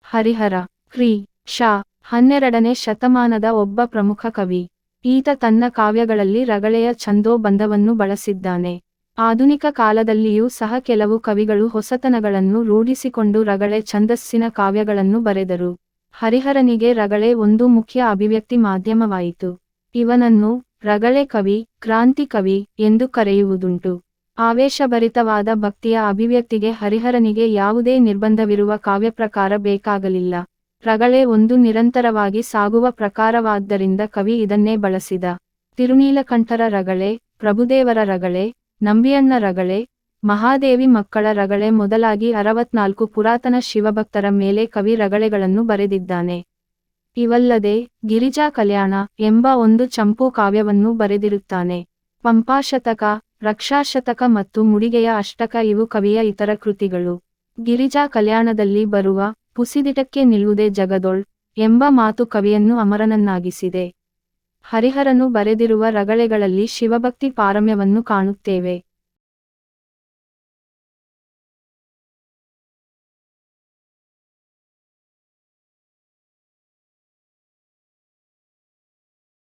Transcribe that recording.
ಹರಿಹರ ಕ್ರಿ. ಶ. 12ನೇ ಶತಮಾನದ ಒಬ್ಬ ಪ್ರಮುಖ ಕವಿ. ಈತ ತನ್ನ ಕಾವ್ಯಗಳಲ್ಲಿ ರಗಳೆಯ ಛಂದೋಬಂಧವನ್ನು ಬಳಸಿದ್ದಾನೆ. ಆಧುನಿಕ ಕಾಲದಲ್ಲಿಯೂ ಸಹ ಕೆಲವು ಕವಿಗಳು ಹೊಸತನಗಳನ್ನು ರೂಢಿಸಿಕೊಂಡು ರಗಳೆ ಛಂದಸ್ಸಿನ ಕಾವ್ಯಗಳನ್ನು ಬರೆದರು. ಹರಿಹರನಿಗೆ ರಗಳೆ ಒಂದು ಮುಖ್ಯ ಅಭಿವ್ಯಕ್ತಿ ಮಾಧ್ಯಮವಾಯಿತು. ಇವನನ್ನು ರಗಳೆ ಕವಿ, ಕ್ರಾಂತಿ ಕವಿ ಎಂದು ಕರೆಯುವುದುಂಟು. ಆವೇಶಭರಿತವಾದ ಭಕ್ತಿಯ ಅಭಿವ್ಯಕ್ತಿಗೆ ಹರಿಹರನಿಗೆ ಯಾವುದೇ ನಿರ್ಬಂಧವಿರುವ ಕಾವ್ಯಪ್ರಕಾರ ಬೇಕಾಗಲಿಲ್ಲ. ರಗಳೆ ಒಂದು ನಿರಂತರವಾಗಿ ಸಾಗುವ ಪ್ರಕಾರವಾದ್ದರಿಂದ ಕವಿ ಇದನ್ನೇ ಬಳಸಿದ. ತಿರುನೀಲಕಂಠರ ರಗಳೆ, ಪ್ರಭುದೇವರ ರಗಳೆ, ನಂಬಿಯಣ್ಣ ರಗಳೆ, ಮಹಾದೇವಿ ಮಕ್ಕಳ ರಗಳೆ ಮೊದಲಾಗಿ 64 ಪುರಾತನ ಶಿವಭಕ್ತರ ಮೇಲೆ ಕವಿ ರಗಳೆಗಳನ್ನು ಬರೆದಿದ್ದಾನೆ. ಇವಲ್ಲದೆ ಗಿರಿಜಾ ಕಲ್ಯಾಣ ಎಂಬ ಒಂದು ಚಂಪೂ ಕಾವ್ಯವನ್ನು ಬರೆದಿರುತ್ತಾನೆ. ಪಂಪಾಶತಕ, ರಕ್ಷಾಶತಕ ಮತ್ತು ಮುಡಿಗೆಯ ಅಷ್ಟಕ ಇವು ಕವಿಯ ಇತರ ಕೃತಿಗಳು. ಗಿರಿಜಾ ಕಲ್ಯಾಣದಲ್ಲಿ ಬರುವ ಪುಸಿದಿಟಕ್ಕೆ ನಿಲ್ಲುವುದೇ ಜಗದೊಳ್ ಎಂಬ ಮಾತು ಕವಿಯನ್ನು ಅಮರನನ್ನಾಗಿಸಿದೆ. ಹರಿಹರನು ಬರೆದಿರುವ ರಗಳೆಗಳಲ್ಲಿ ಶಿವಭಕ್ತಿ ಪಾರಮ್ಯವನ್ನು ಕಾಣುತ್ತೇವೆ.